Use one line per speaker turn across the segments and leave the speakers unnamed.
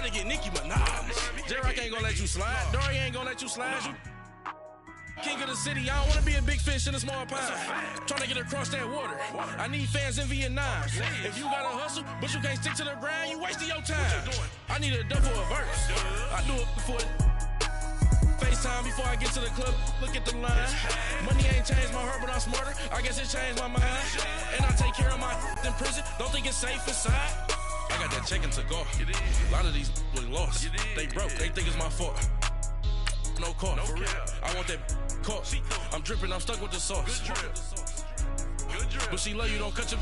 to get Nicki Minaj. J-Rock ain't gonna let you slide. Dory ain't gonna let you slide. You king of the city, I don't wanna be a big fish in a small pond. Trying to get across that water. I need fans in Vietnam. If you gotta hustle, but you can't stick to the grind, you wasting your time. I need a double a verse. I do it for FaceTime before I get to the club. Look at the line. Money ain't changed my heart, but I'm smarter. I guess it changed my mind. And I take care of my in prison. Don't think it's safe inside. I got that chicken to go. A lot of these really lost. They broke. They think it's my fault. No call, for real. I want that caught. I'm dripping, I'm stuck with the sauce. Good drip. But she love you, don't cut your.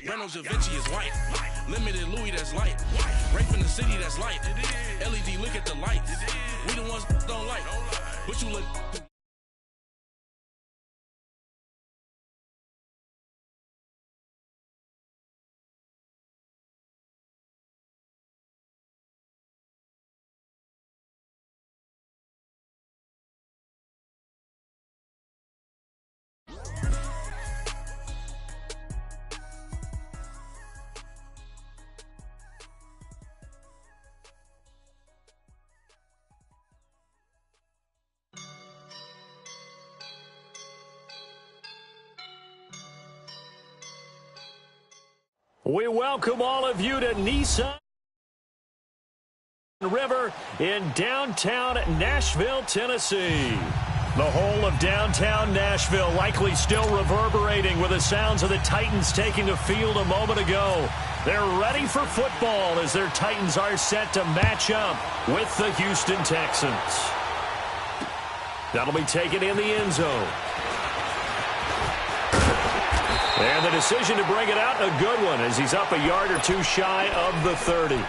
Breno Javinci is white. Limited Louis, that's light. Rape in the city, that's light. LED, look at the lights. We the ones don't like. But you look.
We welcome all of you to Nissan River in downtown Nashville, Tennessee. The whole of downtown Nashville likely still reverberating with the sounds of the Titans taking the field a moment ago. They're ready for football as their Titans are set to match up with the Houston Texans. That'll be taken in the end zone. And the decision to bring it out, a good one, as he's up a yard or two shy of the 30.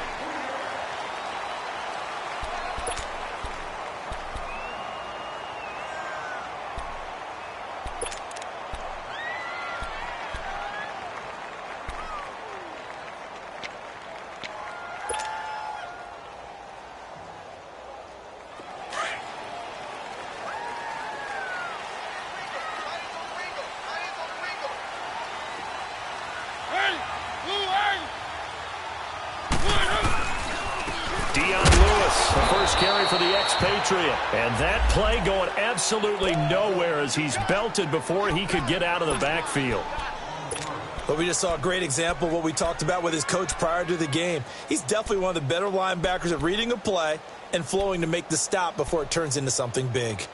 And that play going absolutely nowhere as he's belted before he could get out of the backfield.
But we just saw a great example of what we talked about with his coach prior to the game. He's definitely one of the better linebackers at reading a play and flowing to make the stop before it turns into something big.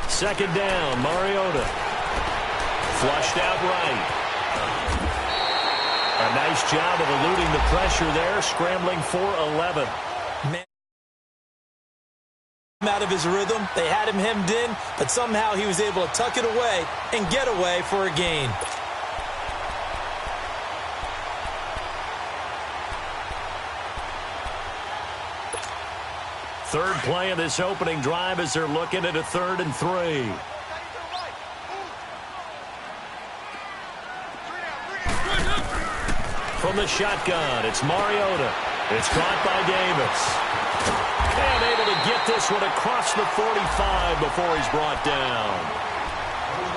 Second down, Mariota. Flushed out right. A nice job of eluding the pressure there, scrambling for 11.
Man, out of his rhythm, they had him hemmed in, but somehow he was able to tuck it away and get away for a gain.
Third play of this opening drive as they're looking at a 3rd and 3. From the shotgun, it's Mariota. It's caught by Davis. And able to get this one across the 45 before he's brought down.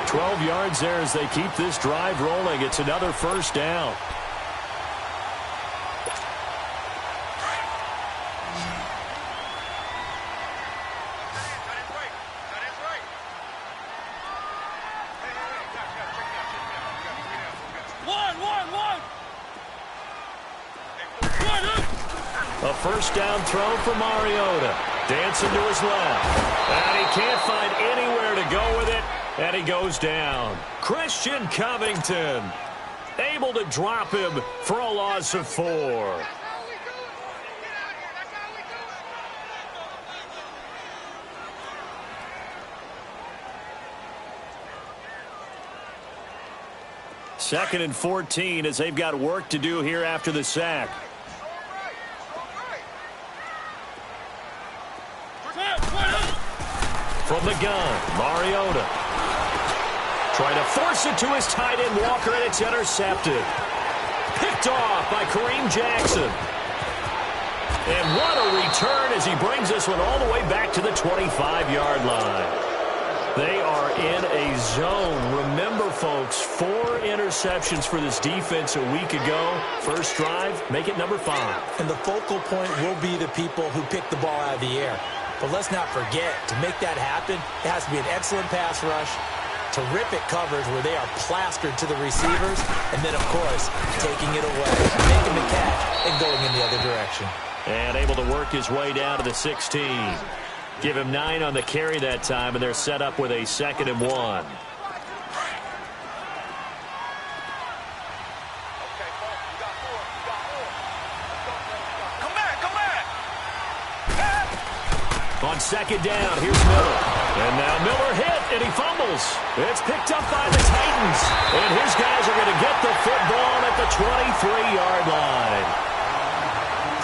12 yards there as they keep this drive rolling. It's another first down. A first down throw for Mariota. Dancing to his left. And he can't find anywhere to go with it. And he goes down. Christian Covington able to drop him for a loss of 4. Second and 14 as they've got work to do here after the sack. From the gun, Mariota. Trying to force it to his tight end, Walker, and it's intercepted. Picked off by Kareem Jackson. And what a return as he brings this one all the way back to the 25-yard line. They are in a zone. Remember, folks, 4 interceptions for this defense a week ago. First drive, make it number 5.
And the focal point will be the people who pick the ball out of the air. But let's not forget, to make that happen, it has to be an excellent pass rush, terrific coverage where they are plastered to the receivers, and then, of course, taking it away, making the catch, and going in the other direction.
And able to work his way down to the 16. Give him 9 on the carry that time, and they're set up with a 2nd and 1. On 2nd down, here's Miller. And now Miller hit, and he fumbles. It's picked up by the Titans. And his guys are going to get the football at the 23-yard line.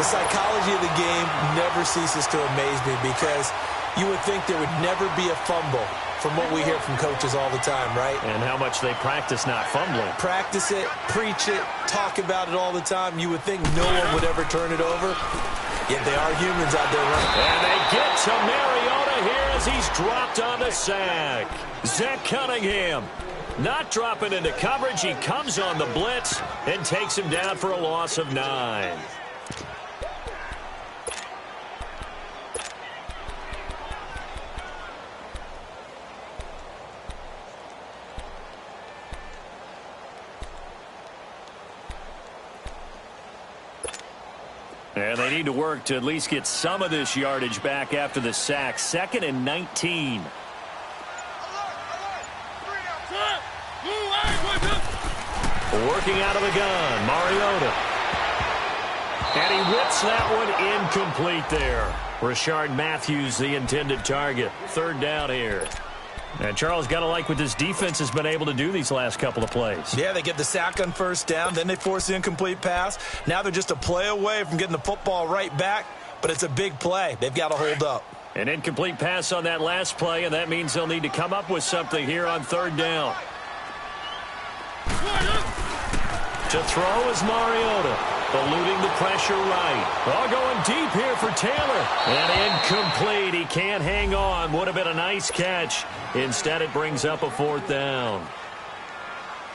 The psychology of the game never ceases to amaze me because you would think there would never be a fumble from what we hear from coaches all the time, right?
And how much they practice not fumbling.
Practice it, preach it, talk about it all the time. You would think no one would ever turn it over. Yet they are humans out there running.
And they get to Mariota here as he's dropped on the sack. Zach Cunningham not dropping into coverage. He comes on the blitz and takes him down for a loss of 9. And they need to work to at least get some of this yardage back after the sack. 2nd and 19. Working out of the gun, Mariota. And he whips that one incomplete there. Rashard Matthews, the intended target. 3rd down here. And Charles, got to like what this defense has been able to do these last couple of plays.
Yeah, they get the sack on 1st down, then they force the incomplete pass. Now they're just a play away from getting the football right back, but it's a big play. They've got to hold up.
An incomplete pass on that last play, and that means they'll need to come up with something here on 3rd down. To throw is Mariota, eluding the pressure right. All going deep here for Taylor. And incomplete. He can't hang on. Would have been a nice catch. Instead, it brings up a 4th down.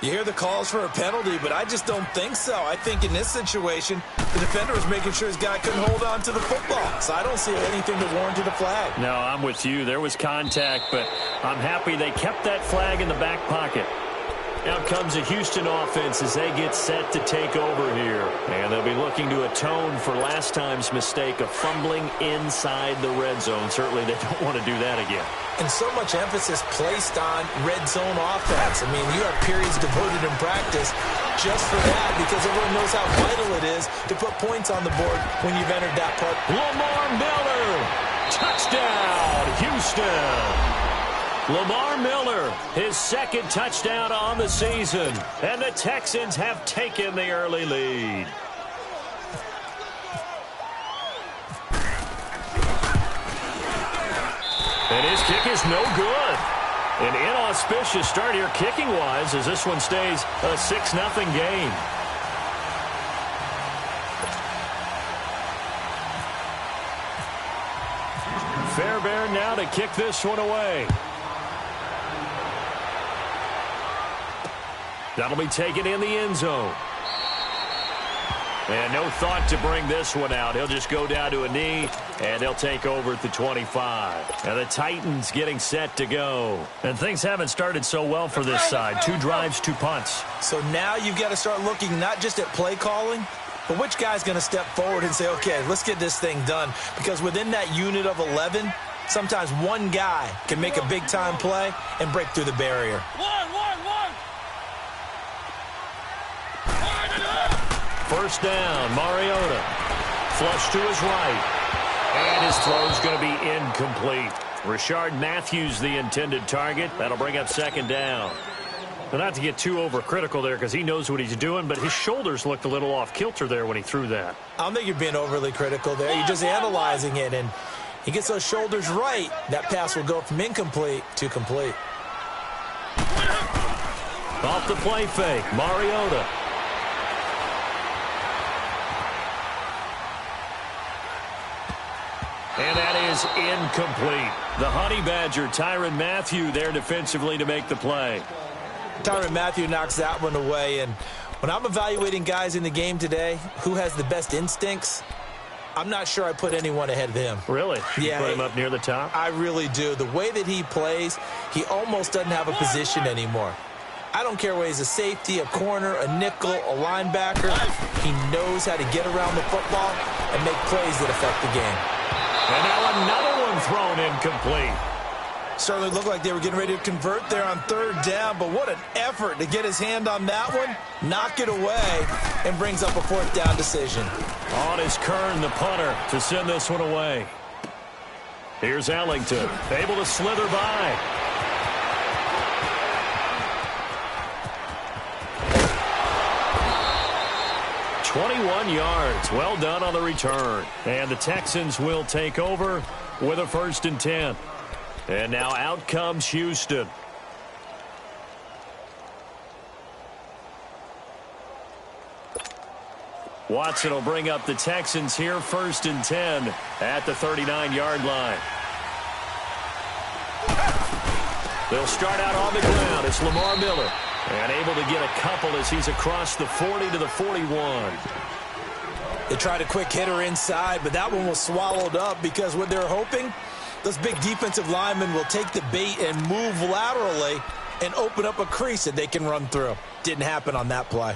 You hear the calls for a penalty, but I just don't think so. I think in this situation, the defender was making sure his guy couldn't hold on to the football. So I don't see anything to warrant a flag.
No, I'm with you. There was contact, but I'm happy they kept that flag in the back pocket. Out comes a Houston offense as they get set to take over here. And they'll be looking to atone for last time's mistake of fumbling inside the red zone. Certainly they don't want to do that again.
And so much emphasis placed on red zone offense. I mean, you have periods devoted in practice just for that because everyone knows how vital it is to put points on the board when you've entered that part.
Lamar Miller, touchdown, Houston. Lamar Miller, his 2nd touchdown on the season. And the Texans have taken the early lead. And his kick is no good. An inauspicious start here kicking-wise as this one stays a 6-0 game. Fairbairn now to kick this one away. That'll be taken in the end zone. And no thought to bring this one out. He'll just go down to a knee, and they'll take over at the 25. And the Titans getting set to go. And things haven't started so well for this side. 2 drives, 2 punts.
So now you've got to start looking not just at play calling, but which guy's going to step forward and say, okay, let's get this thing done. Because within that unit of 11, sometimes one guy can make a big-time play and break through the barrier.
First down, Mariota. Flush to his right. And his throw's going to be incomplete. Rashard Matthews, the intended target. That'll bring up 2nd down. But not to get too overcritical there because he knows what he's doing, but his shoulders looked a little off kilter there when he threw that.
I don't think you're being overly critical there. You're just analyzing it, and he gets those shoulders right. That pass will go from incomplete to complete.
Off the play fake, Mariota. And that is incomplete. The Honey Badger, Tyrann Mathieu, there defensively to make the play.
Tyrann Mathieu knocks that one away. And when I'm evaluating guys in the game today, who has the best instincts, I'm not sure I put anyone ahead of him.
Really?
Yeah.
You put him up near the top?
I really do. The way that he plays, he almost doesn't have a position anymore. I don't care whether he's a safety, a corner, a nickel, a linebacker. He knows how to get around the football and make plays that affect the game.
And now another one thrown incomplete.
Certainly looked like they were getting ready to convert there on third down, but what an effort to get his hand on that one, knock it away, and brings up a fourth down decision.
On is Kern, the punter, to send this one away. Here's Ellington, able to slither by. "21 yards. Well done on the return. And the Texans will take over with a 1st and 10. And now out comes Houston. Watson will bring up the Texans here, 1st and 10 at the 39-yard line. They'll start out on the ground. It's Lamar Miller. And able to get a couple as he's across the 40 to the 41.
They tried a quick hitter inside, but that one was swallowed up because what they're hoping, those big defensive linemen will take the bait and move laterally and open up a crease that they can run through. Didn't happen on that play.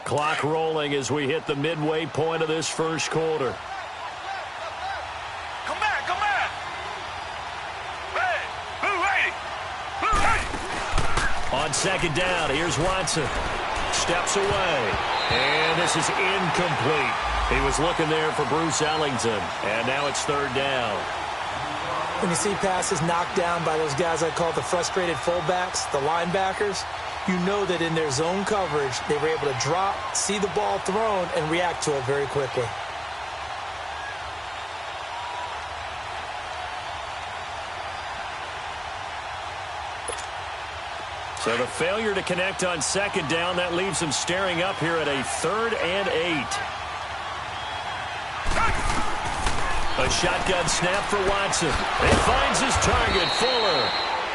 Clock rolling as we hit the midway point of this first quarter.
Come back. Hey, Blue 80.
On 2nd down, here's Watson. Steps away. And this is incomplete. He was looking there for Bruce Ellington. And now it's 3rd down.
When you see passes knocked down by those guys I call the frustrated fullbacks, the linebackers, you know that in their zone coverage, they were able to drop, see the ball thrown, and react to it very quickly.
So the failure to connect on 2nd down, that leaves him staring up here at a 3rd and 8. A shotgun snap for Watson. He finds his target, Fuller.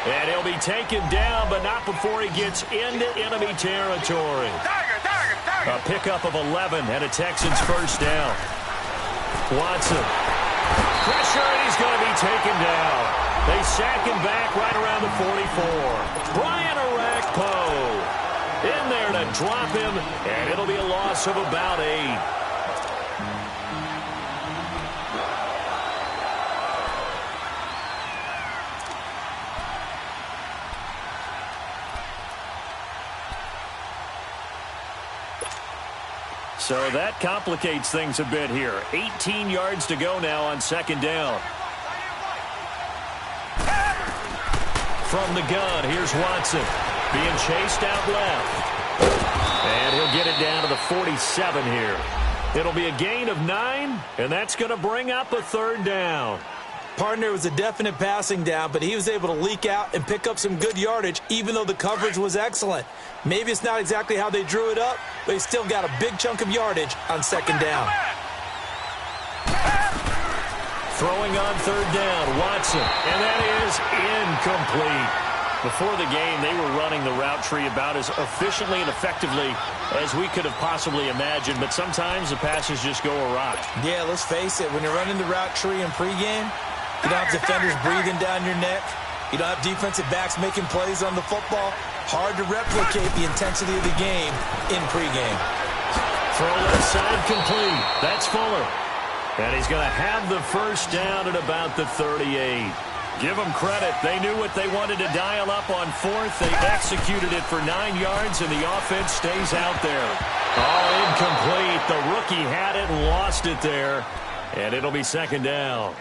And he'll be taken down, but not before he gets into enemy territory. A pickup of 11 and a Texans 1st down. Watson. Pressure, and he's going to be taken down. They sack him back right around the 44. Brian Orakpo in there to drop him, and it'll be a loss of about 8. So that complicates things a bit here. 18 yards to go now on 2nd down. From the gun, here's Watson. Being chased out left. And he'll get it down to the 47 here. It'll be a gain of 9, and that's going to bring up a 3rd down.
Partner was a definite passing down, but he was able to leak out and pick up some good yardage, even though the coverage was excellent. Maybe it's not exactly how they drew it up, but he still got a big chunk of yardage on 2nd down.
Throwing on 3rd down, Watson, and that is incomplete. Before the game, they were running the route tree about as efficiently and effectively as we could have possibly imagined, but sometimes the passes just go awry.
Yeah, let's face it, when you're running the route tree in pregame, you don't have defenders breathing down your neck. You don't have defensive backs making plays on the football. Hard to replicate the intensity of the game in pregame.
Throw left side complete. That's Fuller. And he's going to have the 1st down at about the 38. Give them credit. They knew what they wanted to dial up on 4th. They executed it for 9 yards, and the offense stays out there. Oh, incomplete. The rookie had it and lost it there. And it'll be 2nd down.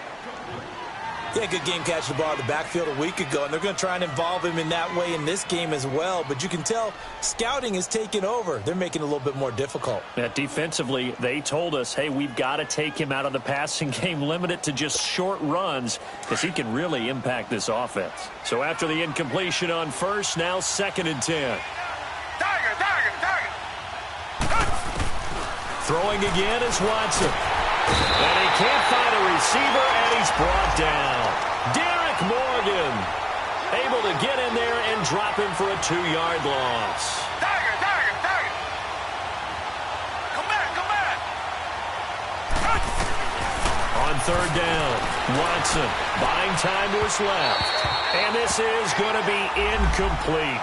Yeah, good game catching the ball in the backfield a week ago, and they're going to try and involve him in that way in this game as well. But you can tell scouting is taking over. They're making it a little bit more difficult.
Yeah, defensively, they told us, hey, we've got to take him out of the passing game, limit it to just short runs, because he can really impact this offense. So after the incompletion on 1st, now 2nd and 10.
Tiger.
Throwing again is Watson. And he can't find a receiver, and he's brought down. Derek Morgan able to get in there and drop him for a 2-yard loss.
Tiger. Come back.
On third down, Watson buying time to his left. And this is going to be incomplete.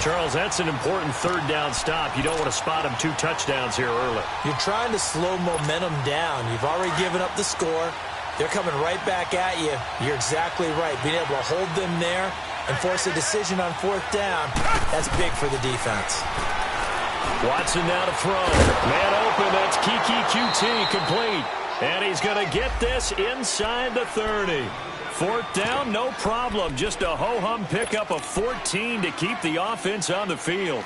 Charles, that's an important third down stop. You don't want to spot him 2 touchdowns here early.
You're trying to slow momentum down. You've already given up the score. They're coming right back at you. You're exactly right. Being able to hold them there and force a decision on fourth down, that's big for the defense.
Watson now to throw. Man open, that's Kiki QT complete. And he's going to get this inside the 30. Fourth down, no problem. Just a ho-hum pickup of 14 to keep the offense on the field.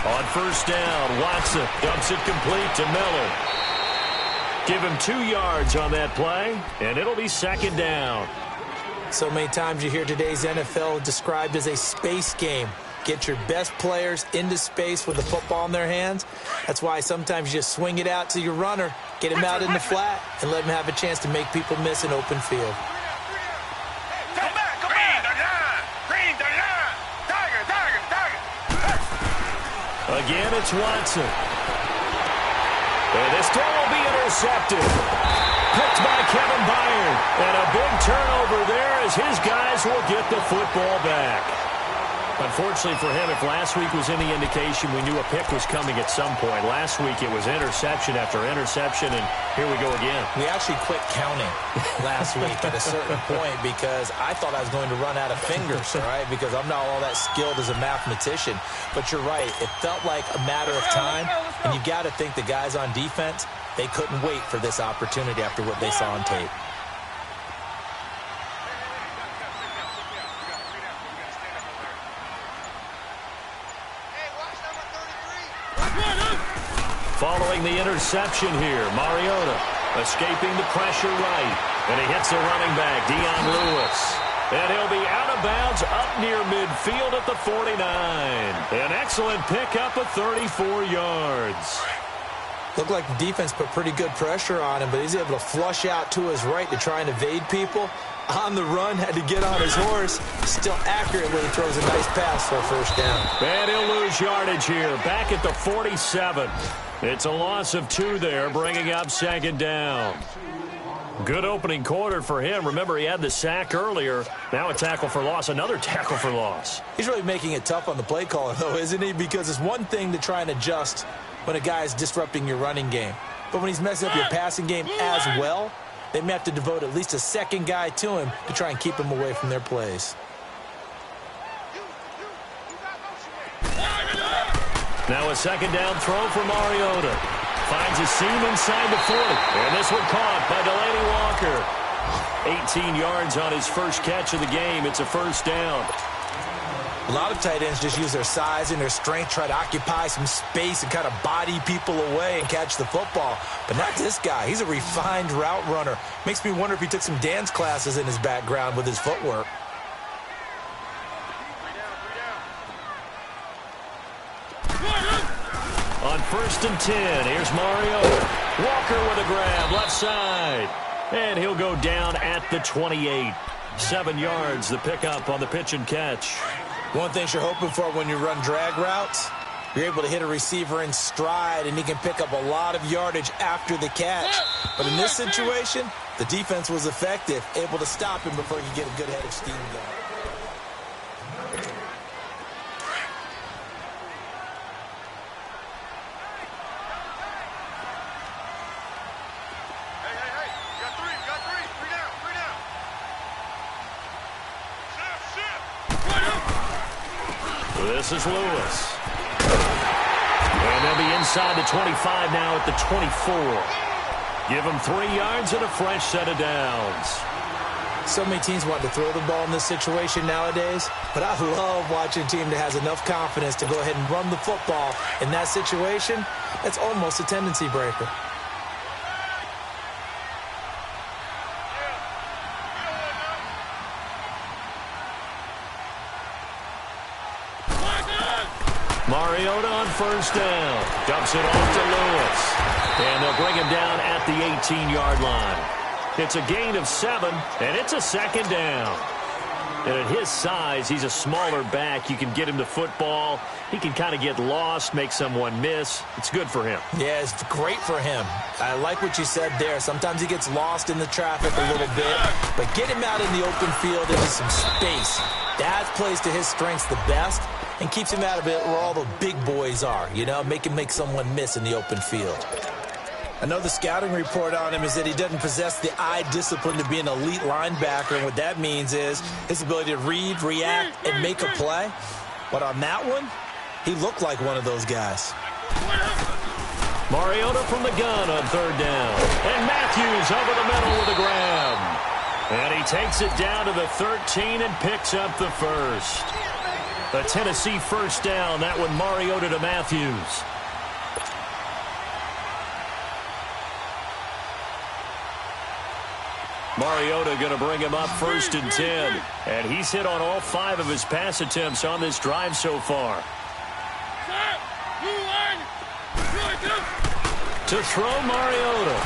On first down, Watson dumps it complete to Miller. Give him 2 yards on that play, and it'll be second down.
So many times you hear today's NFL described as a space game. Get your best players into space with the football in their hands. That's why sometimes you just swing it out to your runner, get him out in the flat, and let him have a chance to make people miss an open field.
Come back. Green the line. Tiger.
Again, it's Watson. And this throw will be intercepted. Picked by Kevin Byard. And a big turnover there as his guys will get the football back. Unfortunately for him, if last week was any indication, we knew a pick was coming at some point. Last week it was interception after interception, and here we go again.
We actually quit counting last week at a certain point because I thought I was going to run out of fingers, all right, because I'm not all that skilled as a mathematician. But you're right. It felt like a matter of time, and you got to think the guys on defense, they couldn't wait for this opportunity after what they saw on tape.
Following the interception here, Mariota escaping the pressure right. And he hits the running back, Dion Lewis. And he'll be out of bounds up near midfield at the 49. An excellent pickup of 34 yards.
Looked like the defense put pretty good pressure on him, but he's able to flush out to his right to try and evade people. On the run, had to get on his horse. Still accurately throws a nice pass for a first down.
And he'll lose yardage here, back at the 47. It's a loss of 2 there, bringing up second down. Good opening quarter for him. Remember, he had the sack earlier. Now a tackle for loss, another tackle for loss.
He's really making it tough on the play caller, though, isn't he? Because it's one thing to try and adjust when a guy is disrupting your running game. But when he's messing up your passing game as well, they may have to devote at least a second guy to him to try and keep him away from their plays.
Now a second down throw for Mariota. Finds a seam inside the 40. And this one caught by Delaney Walker. 18 yards on his first catch of the game. It's a first down.
A lot of tight ends just use their size and their strength, try to occupy some space and kind of body people away and catch the football. But not this guy. He's a refined route runner. Makes me wonder if he took some dance classes in his background with his footwork.
On first and 10, here's Mariota. Walker with a grab, left side. And he'll go down at the 28. 7 yards, the pickup on the pitch and catch.
One thing you're hoping for when you run drag routes, you're able to hit a receiver in stride, and he can pick up a lot of yardage after the catch. But in this situation, the defense was effective, able to stop him before he could get a good head of steam going.
This is Lewis. And they'll be inside the 25 now at the 24. Give him 3 yards and a fresh set of downs.
so many teams want to throw the ball in this situation nowadays, but I love watching a team that has enough confidence to go ahead and run the football in that situation. That's almost a tendency breaker.
Mariota on first down. Dumps it off to Lewis. And they'll bring him down at the 18-yard line. It's a gain of 7, and it's a second down. And at his size, he's a smaller back. You can get him the football. He can kind of get lost, make someone miss. It's good for him.
Yeah, it's great for him. I like what you said there. Sometimes he gets lost in the traffic a little bit, but get him out in the open field into some space. That plays to his strengths the best and keeps him out of it where all the big boys are, you know, make him make someone miss in the open field. I know the scouting report on him is that he doesn't possess the eye discipline to be an elite linebacker, and what that means is his ability to read, react, and make a play. But on that one, he looked like one of those guys.
Mariota from the gun on third down. And Matthews over the middle with a grab. And he takes it down to the 13 and picks up the first. A Tennessee first down. That one Mariota to Matthews. Mariota going to bring him up first and 10. And he's hit on all 5 of his pass attempts on this drive so far. To throw Mariota.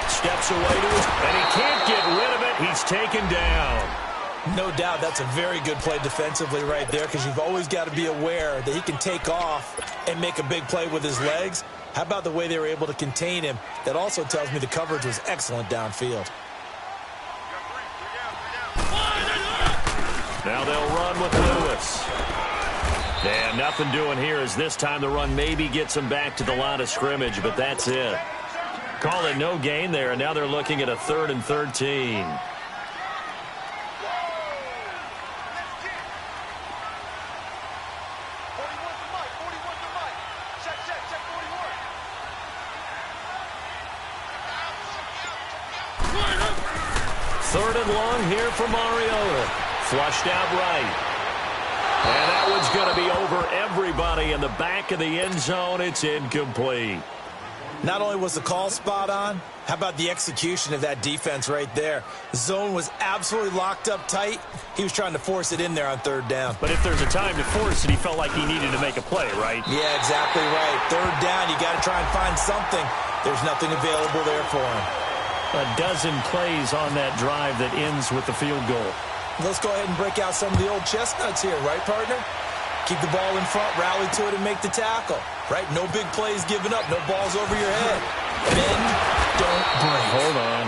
Steps away to his, and he can't get rid of it. He's taken down.
No doubt that's a very good play defensively right there, because you've always got to be aware that he can take off and make a big play with his legs. How about the way they were able to contain him? That also tells me the coverage was excellent downfield.
Now they'll run with Lewis. And nothing doing here as this time the run maybe gets them back to the line of scrimmage, but that's it. Call it no gain there, and now they're looking at a 3rd and 13. Third and long here for Mariota. Flushed out right. And that one's going to be over everybody in the back of the end zone. It's incomplete.
Not only was the call spot on, how about the execution of that defense right there? The zone was absolutely locked up tight. He was trying to force it in there on third down.
But if there's a time to force it, he felt like he needed to make a play, right?
Yeah, exactly right. Third down, you got to try and find something. There's nothing available there for him.
A dozen plays on that drive that ends with the field goal.
Let's go ahead and break out some of the old chestnuts here, right, partner? Keep the ball in front, rally to it, and make the tackle. Right? No big plays given up, no balls over your head. Bend, don't break.
Hold on.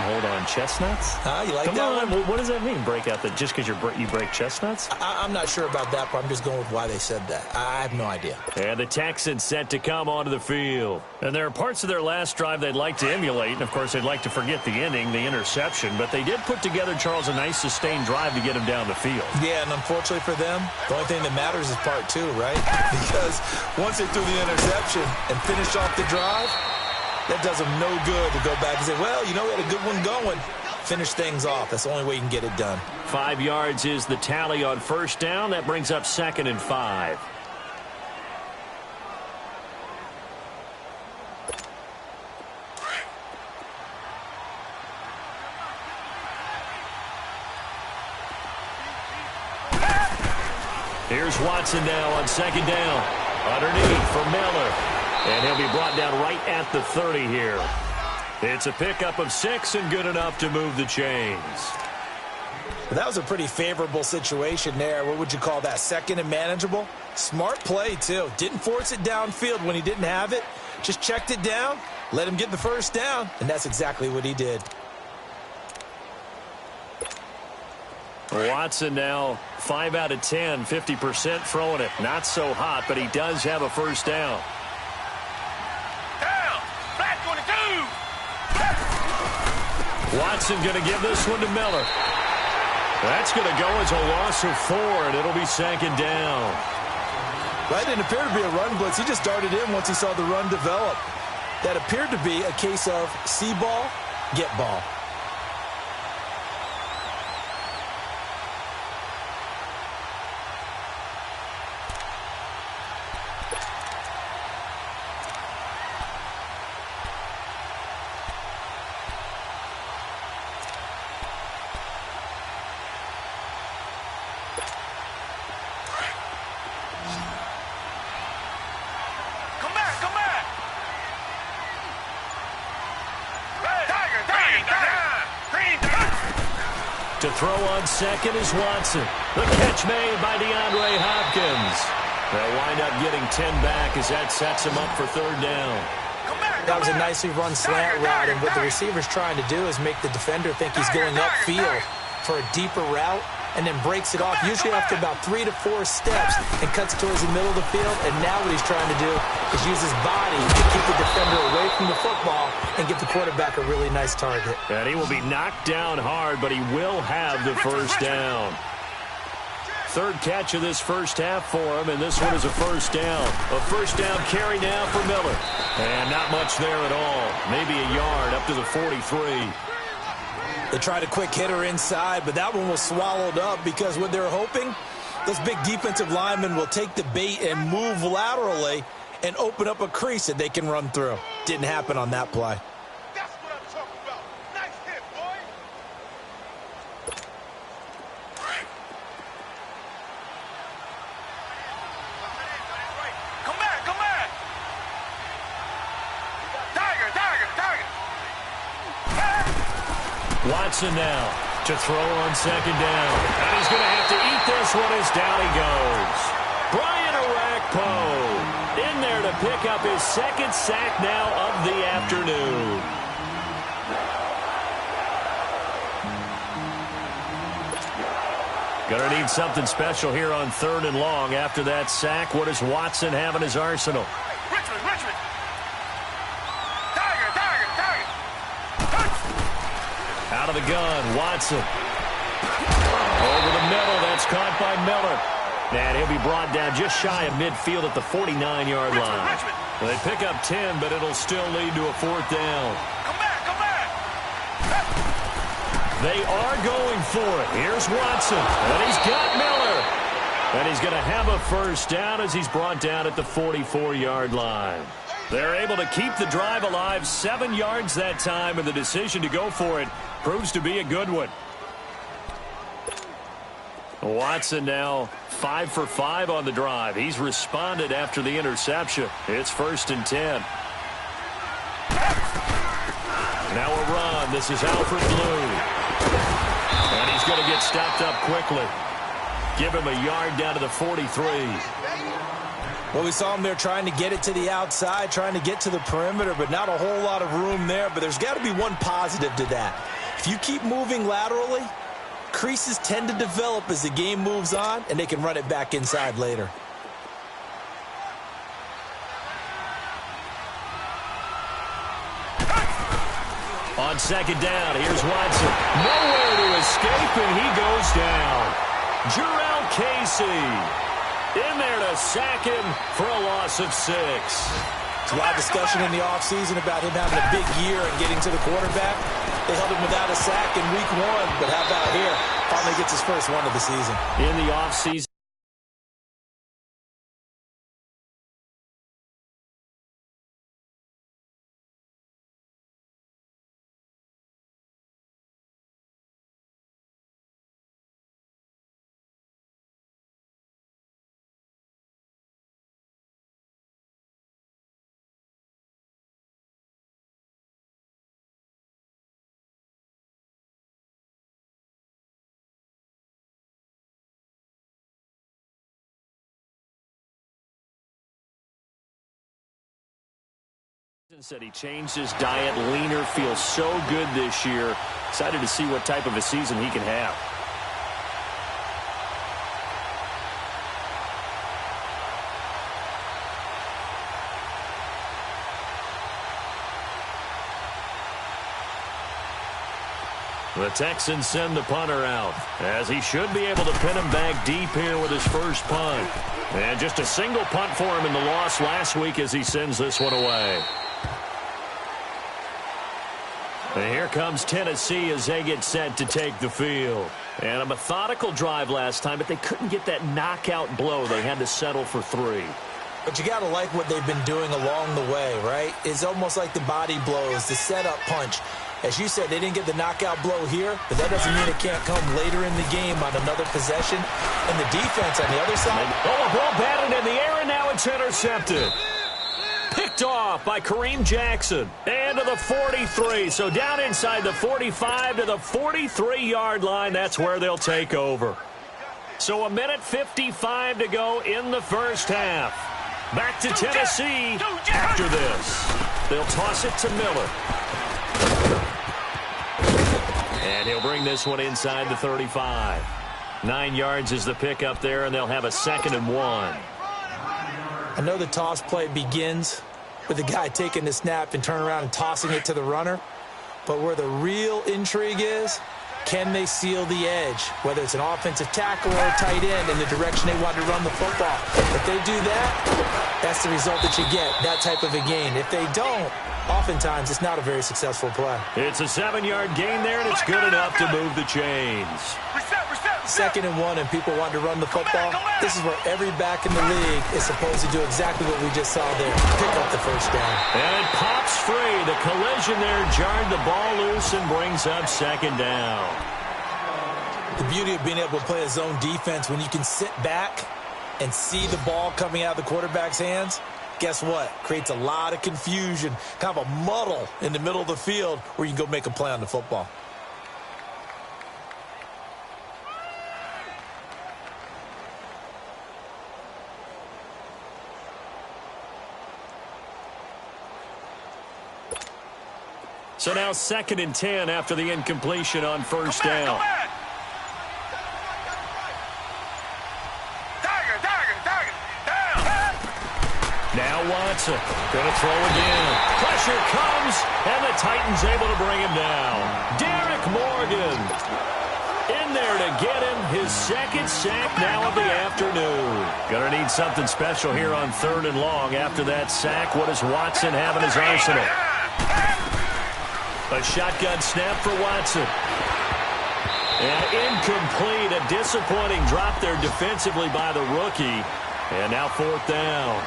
Chestnuts?
You like
Come
that
on.
one?
What does that mean, break out? That just because you break chestnuts?
I'm not sure about that, but I'm just going with why they said that. I have no idea.
And the Texans set to come onto the field. And there are parts of their last drive they'd like to emulate. And, of course, they'd like to forget the inning, the interception. But they did put together, Charles, a nice sustained drive to get him down the field.
Yeah, and unfortunately for them, the only thing that matters is part 2, right? Because once they threw the interception and finished off the drive, that does them no good to go back and say, well, you know, we had a good one going. Finish things off. That's the only way you can get it done.
5 yards is the tally on first down. That brings up 2nd and 5. Here's Watson now on 2nd down. Underneath for Miller. And he'll be brought down right at the 30 here. It's a pickup of 6 and good enough to move the chains.
Well, that was a pretty favorable situation there. What would you call that? 2nd and manageable? Smart play, too. Didn't force it downfield when he didn't have it. Just checked it down, let him get the first down, and that's exactly what he did.
Watson now 5 out of 10, 50% throwing it. Not so hot, but he does have a first down. Watson going to give this one to Miller. That's going to go as a loss of 4, and it'll be 2nd down.
Well, that didn't appear to be a run blitz. He just darted in once he saw the run develop. That appeared to be a case of see ball, get ball.
To throw on second is Watson. The catch made by DeAndre Hopkins. They'll wind up getting 10 back as that sets him up for third down.
That was a nicely run slant route, and what the receiver's trying to do is make the defender think he's going upfield for a deeper route, and then breaks it off, usually after about 3 to 4 steps, and cuts towards the middle of the field. And now what he's trying to do is use his body to keep the defender away from the football and give the quarterback a really nice target.
And he will be knocked down hard, but he will have the first down. Third catch of this first half for him, and this one is a first down. A first down carry now for Miller. And not much there at all. Maybe a yard up to the 43.
They tried a quick hitter inside, but that one was swallowed up because what they're hoping, those big defensive linemen will take the bait and move laterally and open up a crease that they can run through. Didn't happen on that play.
That's what I'm talking about. Nice hit, boy. Come back, come back. Tiger, tiger, tiger.
Watson now to throw on second down. And he's going to have to eat this one as down he goes. Brian Orakpo in there to pick up his second sack now of the afternoon. Going to need something special here on third and long after that sack. What does Watson have in his arsenal?
Richmond, Richmond. Tiger, tiger, tiger.
Out of the gun, Watson. Over the middle, that's caught by Miller. And he'll be brought down just shy of midfield at the 49-yard line. Well, they pick up 10, but it'll still lead to a fourth down.
Come back, come back.
They are going for it. Here's Watson, and he's got Miller. And he's going to have a first down as he's brought down at the 44-yard line. They're able to keep the drive alive, 7 yards that time, and the decision to go for it proves to be a good one. Watson now 5 for 5 on the drive. He's responded after the interception. It's 1st and 10. Now a run. This is Alfred Blue. And he's going to get stopped up quickly. Give him a yard down to the 43.
Well, we saw him there trying to get it to the outside, trying to get to the perimeter, but not a whole lot of room there. But there's got to be one positive to that. If you keep moving laterally, creases tend to develop as the game moves on, and they can run it back inside later.
On second down, here's Watson. Nowhere to escape, and he goes down. Jarrell Casey in there to sack him for a loss of 6.
There's a lot of discussion in the offseason about him having a big year and getting to the quarterback. They held him without a sack in week 1, but how about here? Finally gets his first one of the season.
In the offseason. Said he changed his diet, leaner, feels so good this year. Excited to see what type of a season he can have. The Texans send the punter out, as he should be able to pin him back deep here with his first punt. And just a single punt for him in the loss last week as he sends this one away. And here comes Tennessee as they get set to take the field. And a methodical drive last time, but they couldn't get that knockout blow. They had to settle for 3.
But you got to like what they've been doing along the way, right? It's almost like the body blows, the setup punch. As you said, they didn't get the knockout blow here, but that doesn't mean it can't come later in the game on another possession. And the defense on the other side.
Oh, a ball batted in the air, and now it's intercepted. Picked Picked off by Kareem Jackson. And to the 43. So down inside the 45 to the 43-yard line. That's where they'll take over. So 1:55 to go in the first half. Back to Tennessee after this. They'll toss it to Miller. And he'll bring this one inside the 35. 9 yards is the pickup there, and they'll have a 2nd and 1.
I know the toss play begins with the guy taking the snap and turning around and tossing it to the runner. But where the real intrigue is, can they seal the edge, whether it's an offensive tackle or a tight end in the direction they want to run the football? If they do that, that's the result that you get, that type of a gain. If they don't, oftentimes it's not a very successful play.
It's a 7-yard gain there, and it's good enough to move the chains.
2nd and 1, and people want to run the football. This is where every back in the league is supposed to do exactly what we just saw there. Pick up the first down.
And it pops free. The collision there jarred the ball loose and brings up 2nd down.
The beauty of being able to play a zone defense when you can sit back and see the ball coming out of the quarterback's hands, guess what? Creates a lot of confusion, kind of a muddle in the middle of the field where you can go make a play on the football.
So now 2nd and 10 after the incompletion on first down. Now Watson going to throw again. Pressure comes, and the Titans able to bring him down. Derek Morgan in there to get him his 2nd sack now of the afternoon. Going to need something special here on 3rd and long. After that sack, what does Watson have in his arsenal? A shotgun snap for Watson. And incomplete. A disappointing drop there defensively by the rookie. And now 4th down.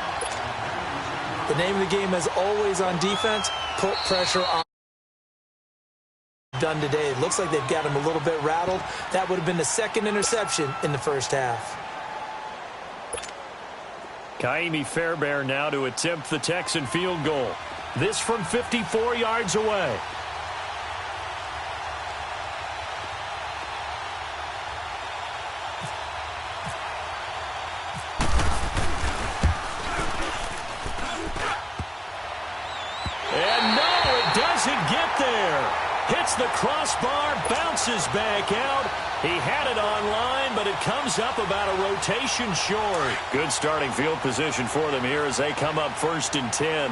The name of the game, as always on defense, put pressure on. Done today. It looks like they've got him a little bit rattled. That would have been the 2nd interception in the first half.
Kaimi Fairbairn now to attempt the Texan field goal. This from 54 yards away. Hits the crossbar, bounces back out. He had it on line, but it comes up about a rotation short. Good starting field position for them here as they come up 1st and 10.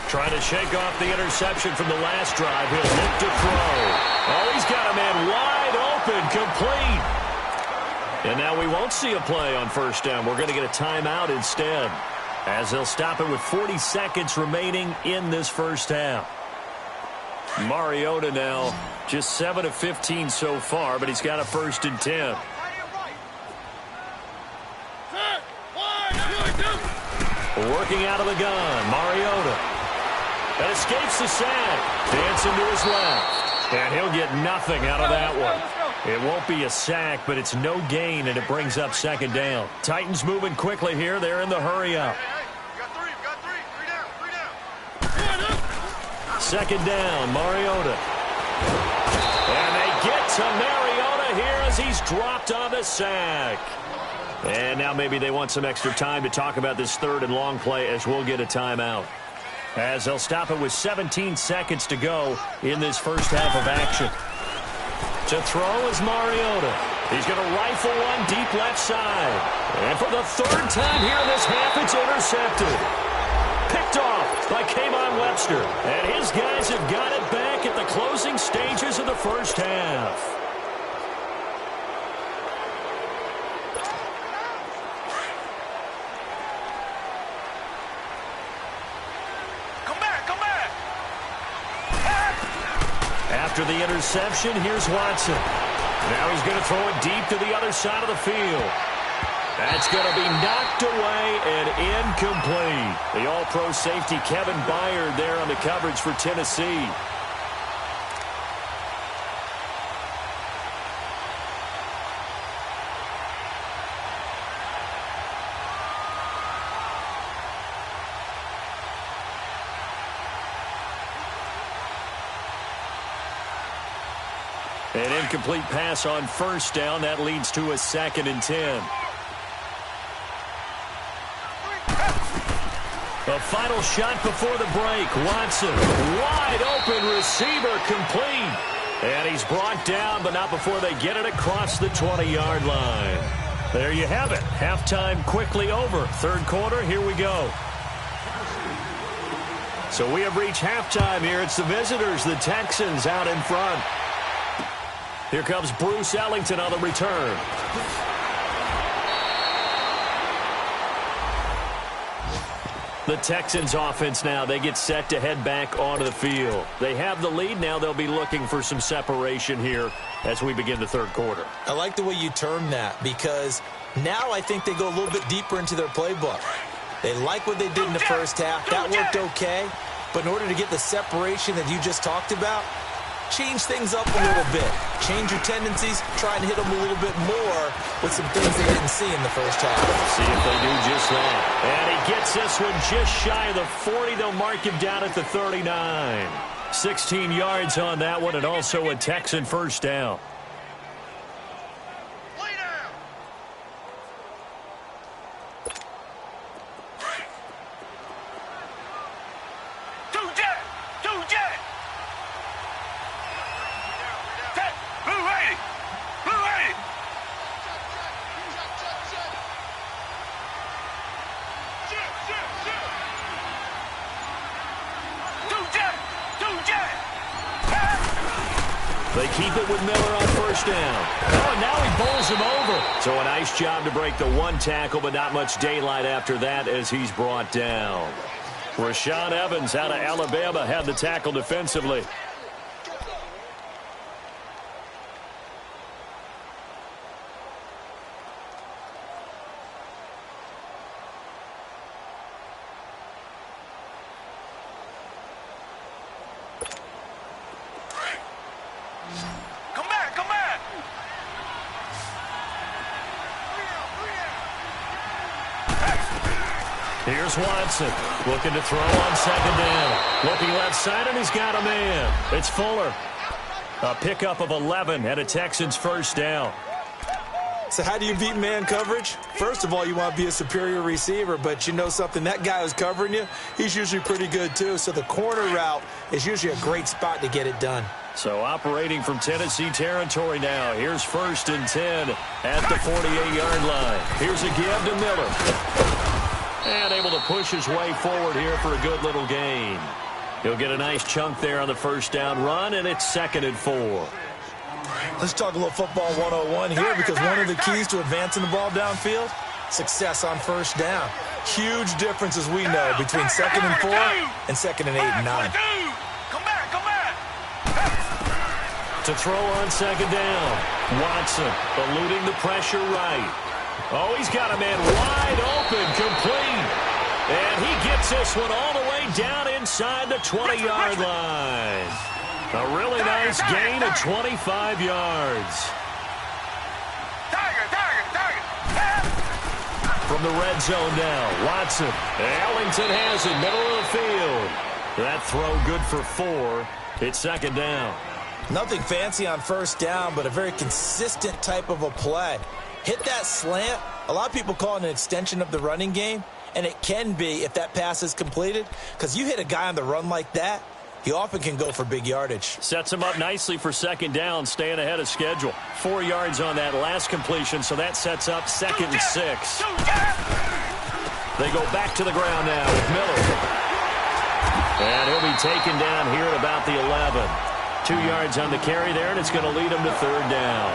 Trying to shake off the interception from the last drive. He'll look to throw. Oh, he's got a man wide open, complete. And now we won't see a play on first down. We're going to get a timeout instead, as they'll stop it with 40 seconds remaining in this first half. Mariota now just 7 of 15 so far, but he's got a 1st and 10. Working out of the gun, Mariota. That escapes the sack. Dancing to his left. And he'll get nothing out of that one. It won't be a sack, but it's no gain, and it brings up 2nd down. Titans moving quickly here. They're in the hurry-up. Second down, Mariota. And they get to Mariota here as he's dropped on the sack. And now maybe they want some extra time to talk about this 3rd and long play as we'll get a timeout. As they'll stop it with 17 seconds to go in this first half of action. To throw is Mariota. He's going to rifle one deep left side. And for the 3rd time here in this half, it's intercepted. Picked off by Kayvon Webster. And his guys have got it back at the closing stages of the first half. After the interception, here's Watson. Now he's going to throw it deep to the other side of the field. That's going to be knocked away and incomplete. The all-pro safety Kevin Byard there on the coverage for Tennessee. An incomplete pass on first down. That leads to a 2nd and 10. A final shot before the break. Watson, wide open receiver, complete. And he's brought down, but not before they get it across the 20-yard line. There you have it. Halftime quickly over. Third quarter, here we go. So we have reached halftime here. It's the visitors, the Texans, out in front. Here comes Bruce Ellington on the return. The Texans offense now, they get set to head back onto the field. They have the lead. Now they'll be looking for some separation here as we begin the third quarter.
I like the way you term that because now I think they go a little bit deeper into their playbook. They like what they did in the first half. That worked okay. But in order to get the separation that you just talked about, change things up a little bit. Change your tendencies. Try and hit them a little bit more with some things they didn't see in the first half.
See if they do just that. And he gets this one just shy of the 40. They'll mark him down at the 39. 16 yards on that one, and also a Texan first down. They keep it with Miller on first down. Oh, and now he bowls him over. So a nice job to break the one tackle, but not much daylight after that as he's brought down. Rashaan Evans out of Alabama had the tackle defensively. Here's Watson looking to throw on second down. Looking left side, and he's got a man. It's Fuller. A pickup of 11 and a Texans first down.
So how do you beat man coverage? First of all, you want to be a superior receiver, but you know something, that guy who's covering you, he's usually pretty good too. So the corner route is usually a great spot to get it done.
So operating from Tennessee territory now. Here's 1st and 10 at the 48-yard line. Here's a give to Miller. And able to push his way forward here for a good little gain. He'll get a nice chunk there on the first down run, and it's 2nd and 4.
Let's talk a little football 101 here, because one of the keys to advancing the ball downfield, success on first down. Huge difference, as we know, between 2nd and 4 and 2nd and 8 and 9.
Come back.
To throw on second down. Watson eluding the pressure right. Oh, he's got a man wide open, complete. And he gets this one all the way down inside the 20-yard line. A really nice gain of 25 yards.
Tiger.
From the red zone now, Watson. Ellington has it, middle of the field. That throw good for 4. It's 2nd down.
Nothing fancy on first down, but a very consistent type of a play. Hit that slant. A lot of people call it an extension of the running game, and it can be if that pass is completed, because you hit a guy on the run like that, he often can go for big yardage.
Sets him up nicely for 2nd down, staying ahead of schedule. 4 yards on that last completion, so that sets up 2nd and 6. They go back to the ground now with Miller. And he'll be taken down here at about the 11. 2 yards on the carry there, and it's going to lead him to 3rd down.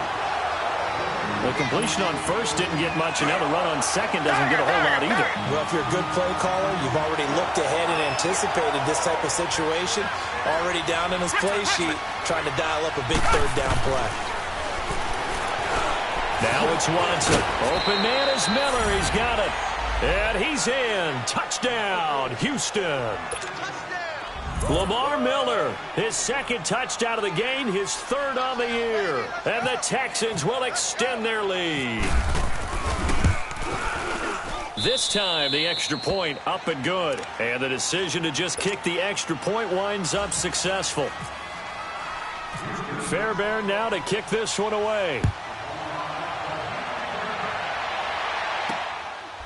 The completion on first didn't get much, and now the run on second doesn't get a whole lot either.
Well, if you're a good play caller, you've already looked ahead and anticipated this type of situation. Already down in his play sheet, trying to dial up a big 3rd down play.
Now it's Watson. Open man is Miller. He's got it. And he's in. Touchdown, Houston. Lamar Miller, his 2nd touchdown of the game, his 3rd on the year. And the Texans will extend their lead. This time, the extra point up and good. And the decision to just kick the extra point winds up successful. Fairbairn now to kick this one away.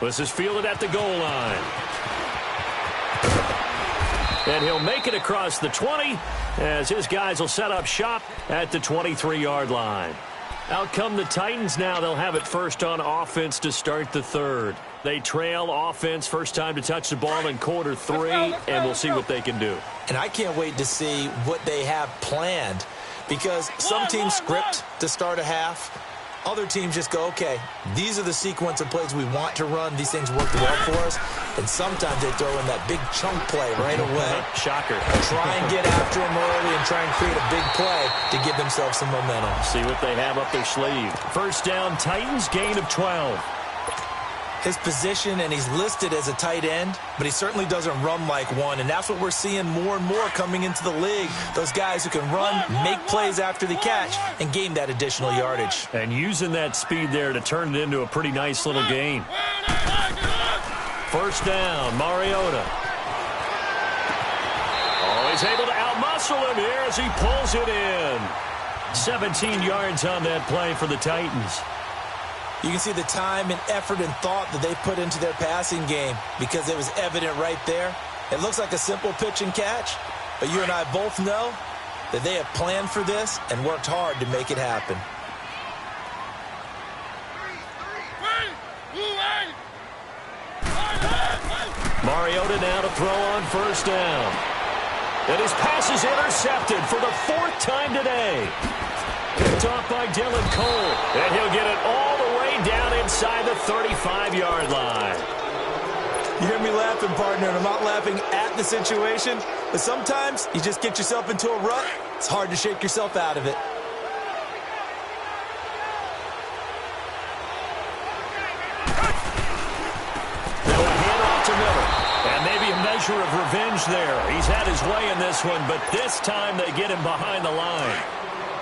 This is fielded at the goal line. And he'll make it across the 20 as his guys will set up shop at the 23-yard line. Out come the Titans now. They'll have it first on offense to start the third. They trail offense, first time to touch the ball in quarter 3, and we'll see what they can do.
And I can't wait to see what they have planned, because some teams script to start a half. Other teams just go, okay, these are the sequence of plays we want to run. These things work well for us. And sometimes they throw in that big chunk play right away.
Shocker.
Try and get after them early and try and create a big play to give themselves some momentum.
See what they have up their sleeve. First down, Titans, gain of 12.
His position, and he's listed as a tight end, but he certainly doesn't run like one, and that's what we're seeing more and more coming into the league. Those guys who can run, make plays after the catch, and gain that additional yardage.
And using that speed there to turn it into a pretty nice little gain. First down, Mariota. Oh, he's able to outmuscle him here as he pulls it in. 17 yards on that play for the Titans.
You can see the time and effort and thought that they put into their passing game, because it was evident right there. It looks like a simple pitch and catch, but you and I both know that they have planned for this and worked hard to make it happen.
Mariota now to throw on first down. And his pass is intercepted for the 4th time today. Picked off by Dylan Cole. And he'll get it all the way down inside the 35-yard line.
You hear me laughing, partner, and I'm not laughing at the situation, but sometimes you just get yourself into a rut. It's hard to shake yourself out of it.
Now a handoff to Miller. And maybe a measure of revenge there. He's had his way in this one, but this time they get him behind the line.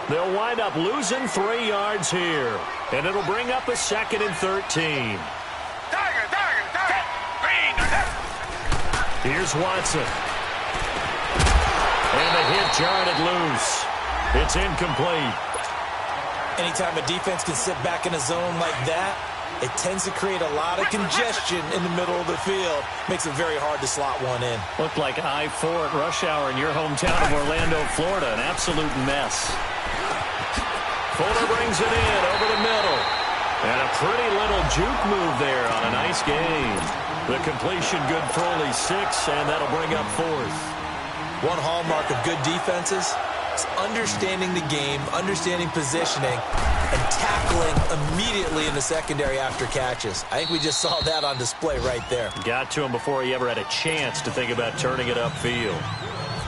They'll wind up losing 3 yards here. And it'll bring up a 2nd and 13. Here's Watson. And the hit jarred loose. It's incomplete.
Anytime a defense can sit back in a zone like that, it tends to create a lot of congestion in the middle of the field. Makes it very hard to slot one in.
Looked like I-4 at rush hour in your hometown of Orlando, Florida. An absolute mess. Fuller brings it in over the middle. And a pretty little juke move there on a nice game. The completion good for only 6, and that'll bring up 4th.
One hallmark of good defenses is understanding the game, understanding positioning, and tackling immediately in the secondary after catches. I think we just saw that on display right there.
Got to him before he ever had a chance to think about turning it upfield.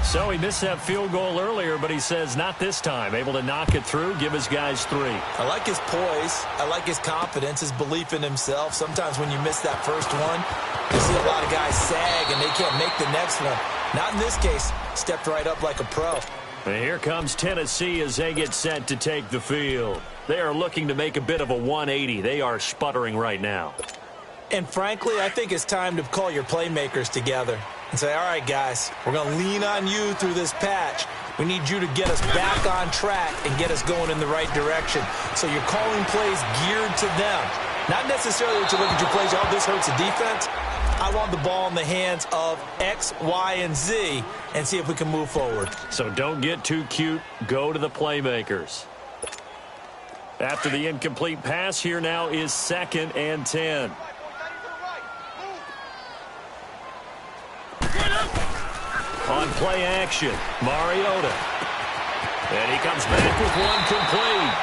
So he missed that field goal earlier, but he says not this time. Able to knock it through, give his guys 3.
I like his poise. I like his confidence, his belief in himself. Sometimes when you miss that first one, you see a lot of guys sag and they can't make the next one. Not in this case. Stepped right up like a pro.
And here comes Tennessee as they get set to take the field. They are looking to make a bit of a 180. They are sputtering right now.
And frankly, I think it's time to call your playmakers together and say, all right, guys, we're going to lean on you through this patch. We need you to get us back on track and get us going in the right direction. So you're calling plays geared to them. Not necessarily that you look at your plays, oh, this hurts the defense. I want the ball in the hands of X, Y, and Z and see if we can move forward.
So don't get too cute. Go to the playmakers. After the incomplete pass, here now is 2nd and 10. On play action, Mariota. And he comes back with one complete.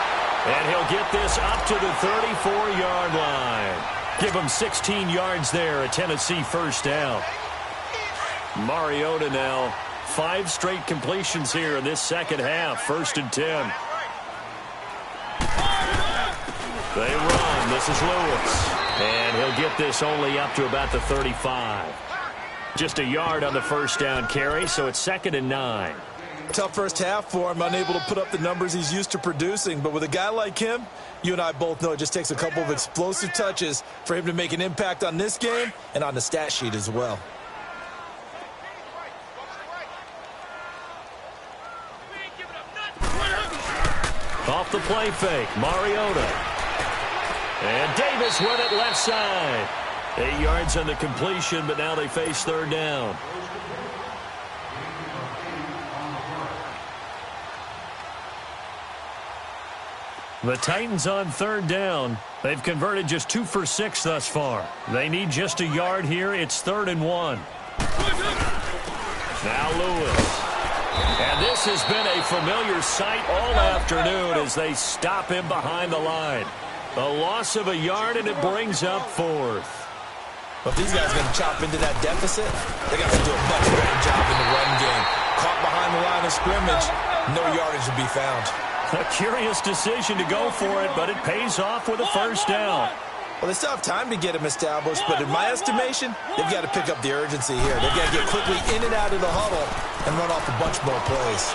And he'll get this up to the 34-yard line. Give him 16 yards there, a Tennessee first down. Mariota now, 5 straight completions here in this second half, 1st and 10. They run. This is Lewis. And he'll get this only up to about the 35. Just a yard on the first down carry, so it's 2nd and 9.
Tough first half for him, unable to put up the numbers he's used to producing. But with a guy like him, you and I both know it just takes a couple of explosive touches for him to make an impact on this game and on the stat sheet as well.
Off the play fake, Mariota. And Davis went it left side. 8 yards on the completion, but now they face third down. The Titans on third down. They've converted just 2 for 6 thus far. They need just a yard here. It's 3rd and 1. Now Lewis. And this has been a familiar sight all afternoon as they stop him behind the line. A loss of a yard, and it brings up 4th.
But if these guys are going to chop into that deficit, they got to do a much better job in the run game. Caught behind the line of scrimmage, no yardage to be found.
A curious decision to go for it, but it pays off with a first down.
Well, they still have time to get him established, but in my estimation, they've got to pick up the urgency here. They've got to get quickly in and out of the huddle and run off a bunch more plays.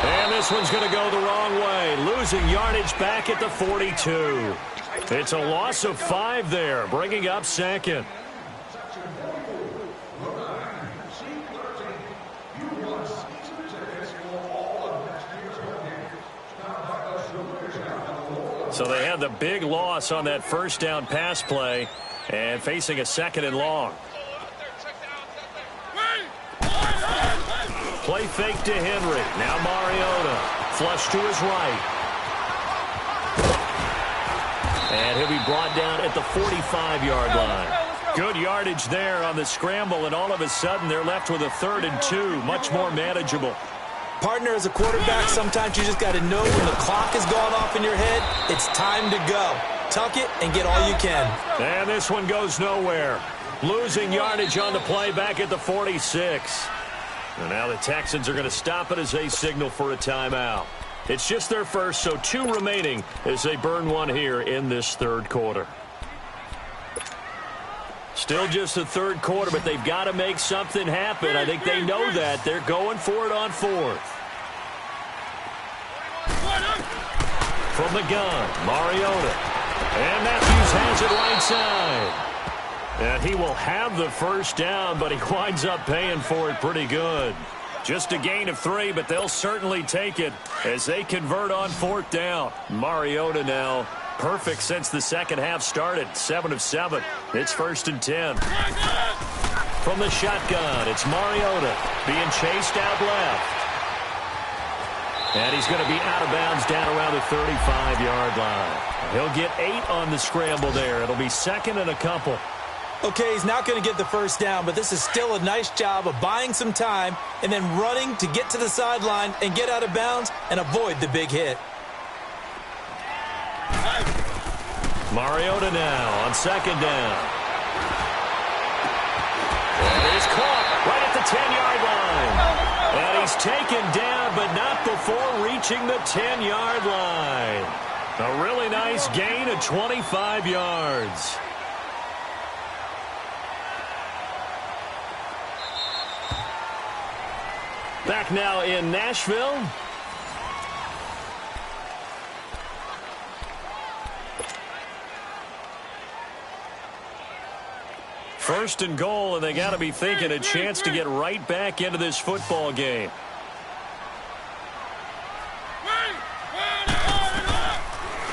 And this one's going to go the wrong way, losing yardage back at the 42. It's a loss of 5 there, bringing up 2nd. So they had the big loss on that first down pass play and facing a 2nd and long. Play fake to Henry. Now Mariota. Flush to his right. And he'll be brought down at the 45-yard line. Good yardage there on the scramble, and all of a sudden they're left with a 3rd and 2. Much more manageable.
Partner, as a quarterback, sometimes you just got to know when the clock has gone off in your head, it's time to go. Tuck it and get all you can.
And this one goes nowhere. Losing yardage on the play back at the 46. And now the Texans are going to stop it as they signal for a timeout. It's just their first, so 2 remaining as they burn one here in this 3rd quarter. Still just the 3rd quarter, but they've got to make something happen. I think they know that. They're going for it on 4th. From the gun, Mariota. And Matthews has it right side. And he will have the first down, but he winds up paying for it pretty good. Just a gain of 3, but they'll certainly take it as they convert on 4th down. Mariota now perfect since the second half started. 7 of 7. It's 1st and 10. From the shotgun, it's Mariota being chased out left. And he's going to be out of bounds down around the 35-yard line. He'll get 8 on the scramble there. It'll be 2nd and a couple.
Okay, he's not going to get the first down, but this is still a nice job of buying some time and then running to get to the sideline and get out of bounds and avoid the big hit.
Mariota now on 2nd down. And he's caught right at the 10-yard line. And he's taken down, but not before reaching the 10-yard line. A really nice gain of 25 yards. Back now in Nashville. First and goal, and they got to be thinking a chance to get right back into this football game.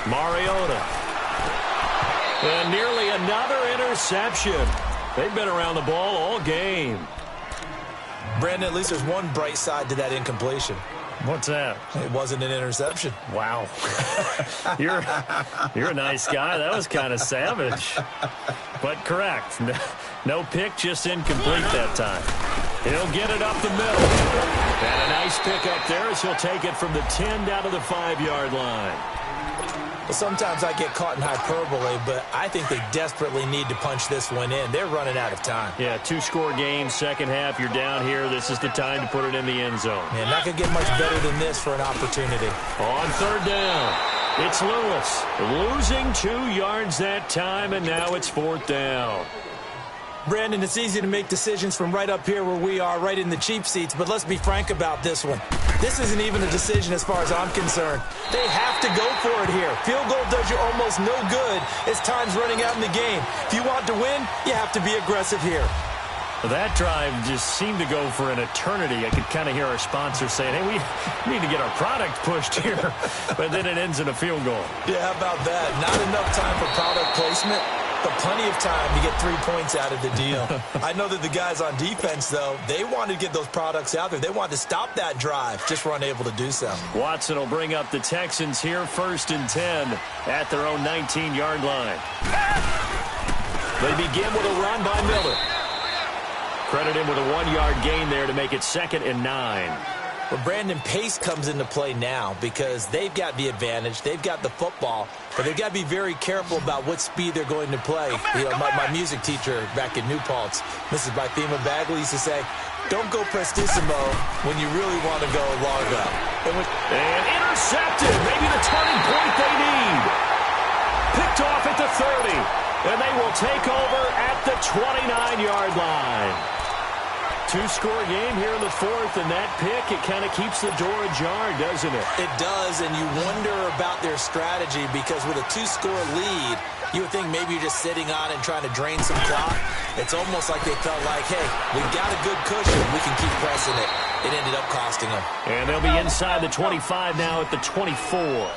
Mariota. And nearly another interception. They've been around the ball all game.
Brandon, at least there's one bright side to that incompletion.
What's that?
It wasn't an interception.
Wow. You're a nice guy. That was kind of savage. But correct. No pick, just incomplete that time. He'll get it up the middle. And a nice pick up there as he'll take it from the 10 down to the 5-yard line.
Well, sometimes I get caught in hyperbole, but I think they desperately need to punch this one in. They're running out of time.
Yeah, 2-score game, second half, you're down here. This is the time to put it in the end zone.
Man, not going to get much better than this for an opportunity.
On 3rd down, it's Lewis. Losing 2 yards that time, and now it's 4th down.
Brandon, it's easy to make decisions from right up here where we are, right in the cheap seats, but let's be frank about this one. This isn't even a decision as far as I'm concerned. They have to go for it here. Field goal does you almost no good as time's running out in the game. If you want to win, you have to be aggressive here.
That drive just seemed to go for an eternity. I could kind of hear our sponsor saying, hey, we need to get our product pushed here. But then it ends in a field goal.
Yeah, how about that? Not enough time for product placement, but plenty of time to get 3 points out of the deal. I know that the guys on defense, though, they wanted to get those products out there. They wanted to stop that drive, just were unable to do so. Watson will bring up the Texans here, 1st and 10 at their own 19-yard line. They begin with a run by Miller. Credit him with a 1-yard gain there to make it 2nd and 9. Well, Brandon, pace comes into play now because they've got the advantage. They've got the football, but they've got to be very careful about what speed they're going to play. You know, my music teacher back in New Paltz, Mrs. Bythema Bagley, used to say, don't go prestissimo when you really want to go largo. And intercepted. Maybe the turning point they need. Picked off at the 30, and they will take over at the 29-yard line. 2-score game here in the 4th, and that pick, it kind of keeps the door ajar, doesn't it? It does, and you wonder about their strategy because with a 2-score lead, you would think maybe you're just sitting on and trying to drain some clock. It's almost like they felt like, hey, we've got a good cushion. We can keep pressing it. It ended up costing them. And they'll be inside the 25 now at the 24.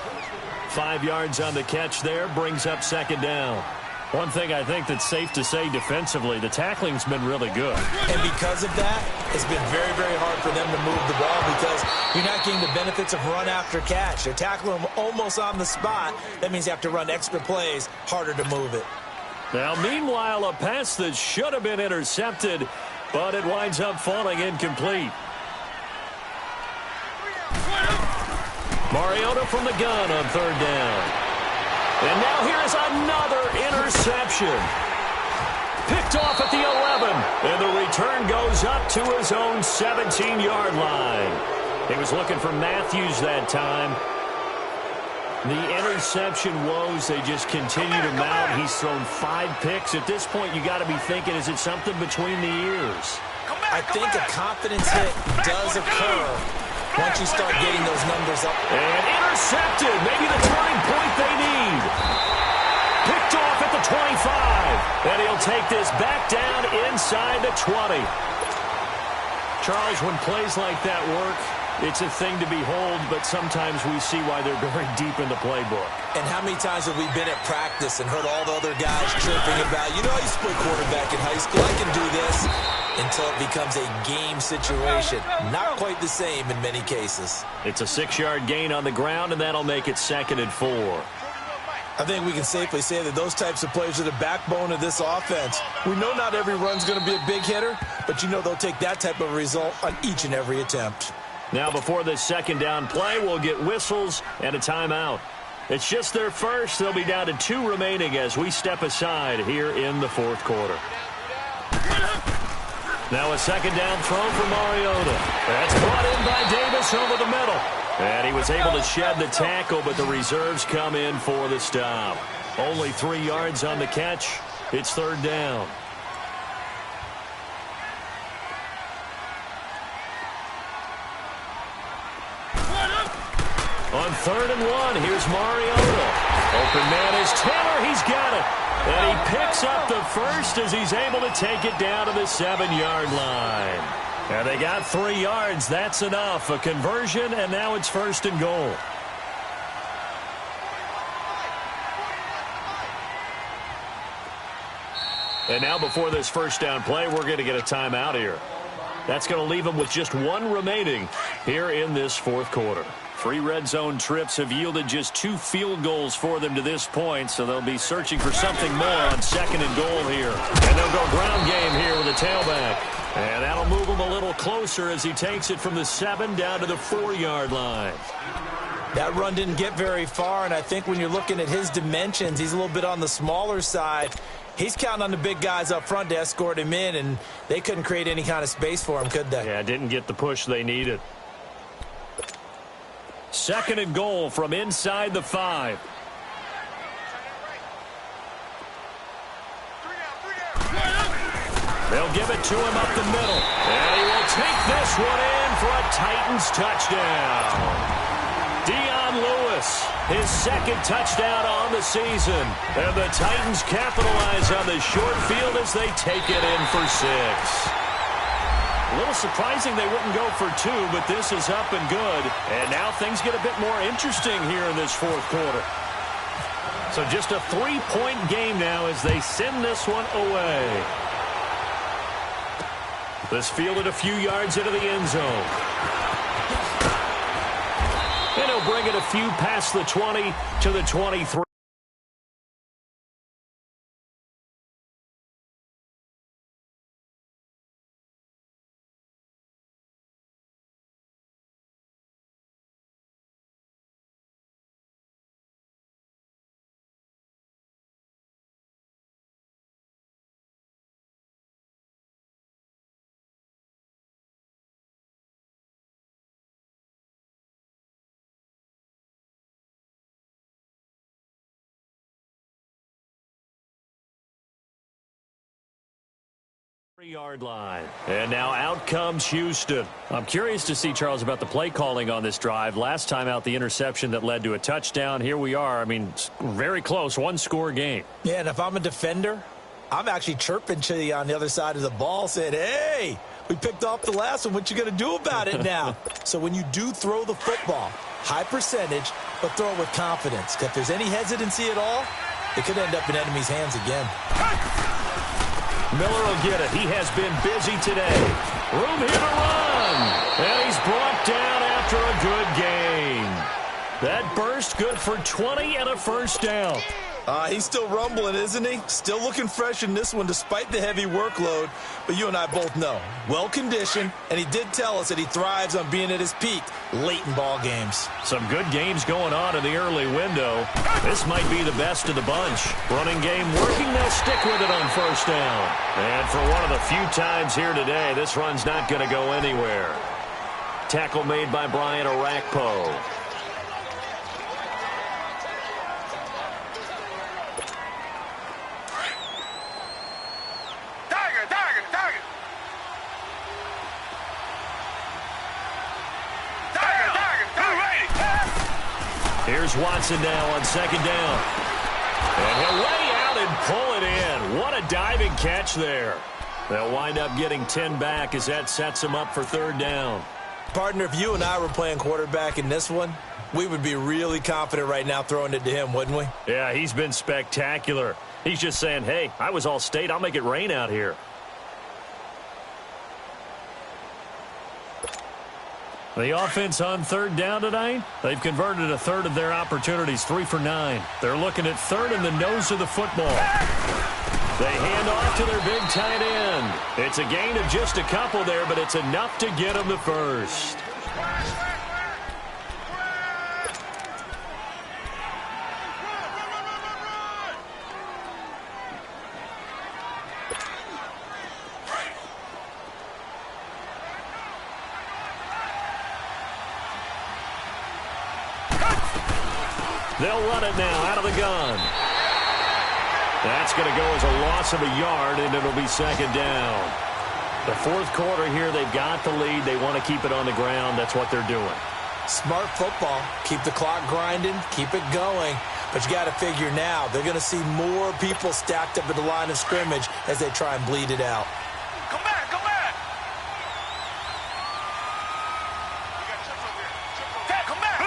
5 yards on the catch there, brings up 2nd down. One thing I think that's safe to say defensively, the tackling's been really good. And because of that, it's been very, very hard for them to move the ball because you're not getting the benefits of run after catch. They're tackling them almost on the spot. That means you have to run extra plays, harder to move it. Now, meanwhile, a pass that should have been intercepted, but it winds up falling incomplete. Mariota from the gun on 3rd down. And now here's another interception. Picked off at the 11. And the return goes up to his own 17-yard line. He was looking for Matthews that time. The interception woes, they just continue to mount. He's thrown 5 picks. At this point, you got to be thinking, is it something between the ears? I think a confidence hit does occur once you start getting those numbers up. And intercepted. Maybe the turning point they need. Picked off at the 25. And he'll take this back down inside the 20. Charles, when plays like that work, it's a thing to behold, but sometimes we see why they're very deep in the playbook. And how many times have we been at practice and heard all the other guys chirping about, you know, I used to play quarterback in high school, I can do this, until it becomes a game situation. Not quite the same in many cases. It's a 6-yard gain on the ground, and that'll make it 2nd and 4. I think we can safely say that those types of plays are the backbone of this offense. We know not every run's going to be a big hitter, but you know they'll take that type of result on each and every attempt. Now before this 2nd down play, we'll get whistles and a timeout. It's just their first. They'll be down to 2 remaining as we step aside here in the 4th quarter. Now a 2nd down throw for Mariota. That's brought in by Davis over the middle. And he was able to shed the tackle, but the reserves come in for the stop. Only 3 yards on the catch. It's 3rd down. On 3rd and 1, here's Mariota. Open man is Taylor. He's got it. And he picks up the first as he's able to take it down to the 7-yard line. And they got 3 yards. That's enough. A conversion, and now it's 1st and goal. And now before this 1st down play, we're going to get a timeout here. That's going to leave them with just 1 remaining here in this 4th quarter. 3 red zone trips have yielded just 2 field goals for them to this point, so they'll be searching for something more on 2nd and goal here. And they'll go ground game here with a tailback. And that'll move him a little closer as he takes it from the 7 down to the 4-yard line. That run didn't get very far, and I think when you're looking at his dimensions, he's a little bit on the smaller side. He's counting on the big guys up front to escort him in, and they couldn't create any kind of space for him, could they? Yeah, didn't get the push they needed. 2nd and goal from inside the 5. They'll give it to him up the middle. And he will take this one in for a Titans touchdown.
Dion Lewis, his second touchdown on the season. And the Titans capitalize on the short field as they take it in for 6. A little surprising they wouldn't go for 2, but this is up and good. And now things get a bit more interesting here in this fourth quarter. So just a 3-point game now as they send this one away. This fielded a few yards into the end zone. And he'll bring it a few past the 20 to the 23. Yard line. And now out comes Houston. I'm curious to see, Charles, about the play calling on this drive. Last time out, the interception that led to a touchdown. Here we are. I mean, very close, one-score game.
Yeah, and if I'm a defender, I'm actually chirping to you on the other side of the ball, saying, hey, we picked off the last one. What you going to do about it now? So when you do throw the football, high percentage, but throw it with confidence. If there's any hesitancy at all, it could end up in enemy's hands again.
Miller will get it. He has been busy today. Room here to run. And he's brought down after a good game. That burst good for 20 and a first down.
He's still rumbling, isn't he? Still looking fresh in this one despite the heavy workload. But you and I both know, well-conditioned, and he did tell us that he thrives on being at his peak late in ball games.
Some good games going on in the early window. This might be the best of the bunch. Running game working, they'll stick with it on first down. And for one of the few times here today, this run's not going to go anywhere. Tackle made by Brian Orakpo. Here's Watson now on second down. And he'll lay out and pull it in. What a diving catch there. They'll wind up getting 10 back as that sets them up for third down.
Partner, if you and I were playing quarterback in this one, we would be really confident right now throwing it to him, wouldn't we?
Yeah, he's been spectacular. He's just saying, hey, I was all state. I'll make it rain out here. The offense on third down tonight, they've converted a third of their opportunities, 3 for 9. They're looking at third in the nose of the football. They hand off to their big tight end. It's a gain of just a couple there, but it's enough to get them the first. They'll run it now out of the gun. That's going to go as a loss of a yard, and it'll be second down. The fourth quarter here, they've got the lead. They want to keep it on the ground. That's what they're doing.
Smart football. Keep the clock grinding. Keep it going. But you got to figure now, they're going to see more people stacked up at the line of scrimmage as they try and bleed it out.
Come back, come back. Come back, come back.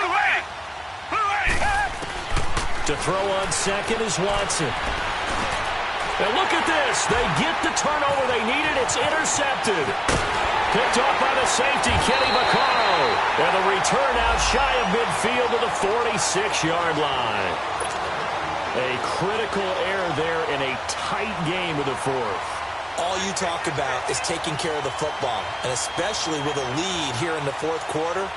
To throw on second is Watson. And look at this. They get the turnover they needed. It's intercepted. Picked off by the safety, Kenny Vaccaro. And the return out shy of midfield to the 46-yard line. A critical error there in a tight game of the fourth.
All you talk about is taking care of the football, and especially with a lead here in the fourth quarter,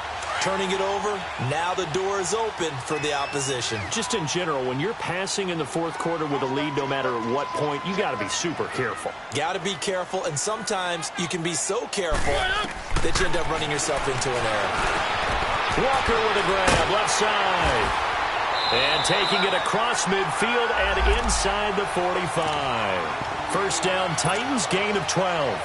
turning it over, now the door is open for the opposition.
Just in general, when you're passing in the fourth quarter with a lead, no matter at what point, you got to be super careful.
Got to be careful, and sometimes you can be so careful that you end up running yourself into an error.
Walker with a grab, left side. And taking it across midfield and inside the 45. First down, Titans, gain of 12.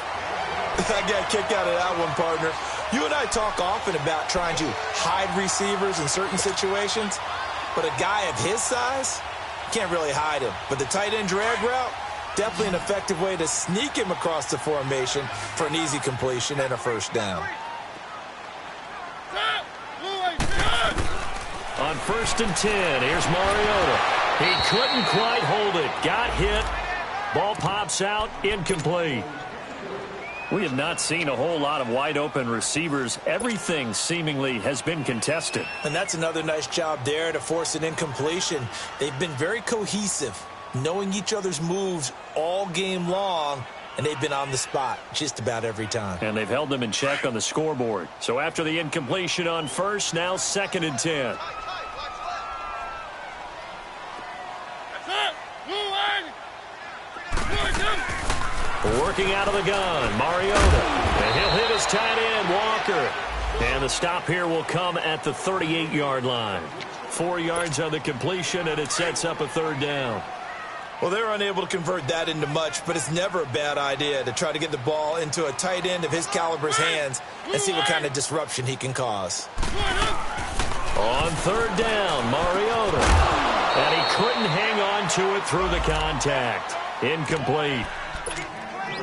I got a kick out of that one, partner. You and I talk often about trying to hide receivers in certain situations, but a guy of his size can't really hide him. But the tight end drag route, definitely an effective way to sneak him across the formation for an easy completion and a first down.
On 1st and 10, here's Mariota. He couldn't quite hold it. Got hit. Ball pops out, incomplete. We have not seen a whole lot of wide-open receivers. Everything seemingly has been contested.
And that's another nice job there to force an incompletion. They've been very cohesive, knowing each other's moves all game long, and they've been on the spot just about every time.
And they've held them in check on the scoreboard. So after the incompletion on 1st, now 2nd and 10. Working out of the gun, Mariota. And he'll hit his tight end, Walker. And the stop here will come at the 38-yard line. 4 yards on the completion, and it sets up a 3rd down.
Well, they're unable to convert that into much, but it's never a bad idea to try to get the ball into a tight end of his caliber's hands and see what kind of disruption he can cause.
On 3rd down, Mariota. And he couldn't hang on to it through the contact. Incomplete.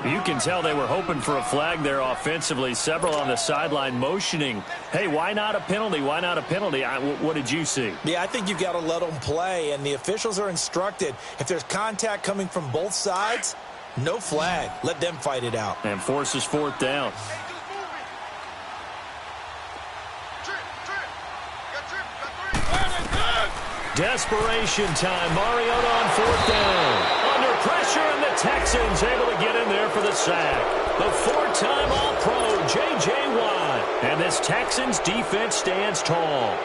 You can tell they were hoping for a flag there offensively. Several on the sideline motioning, hey, why not a penalty? Why not a penalty? What did you see?
Yeah, I think you've got to let them play, and the officials are instructed. If there's contact coming from both sides, no flag. Let them fight it out.
And forces 4th down. Desperation time. Mariota on 4th down. Under pressure, and the Texans able to get in there for the sack. The 4-time All-Pro, J.J. Watt. And this Texans defense stands tall.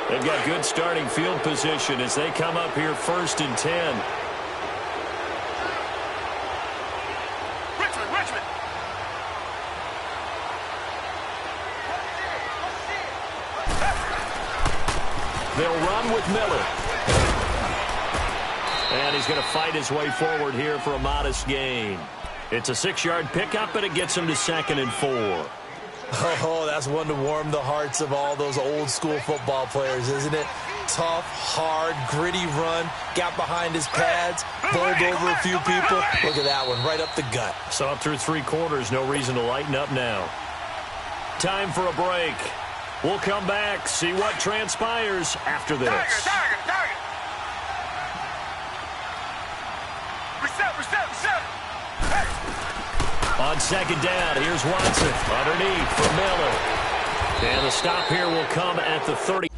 They've got good starting field position as they come up here 1st and 10.
Richmond.
They'll run with Miller. And he's going to fight his way forward here for a modest gain. It's a 6-yard pickup, and it gets him to 2nd and 4.
Oh, that's one to warm the hearts of all those old-school football players, isn't it? Tough, hard, gritty run, got behind his pads, bowled over a few people. Look at that one, right up the gut.
So up through 3 quarters, no reason to lighten up now. Time for a break. We'll come back, see what transpires after this.
Target. Reset. Hey.
On 2nd down, here's Watson underneath for Miller. And the stop here will come at the 30.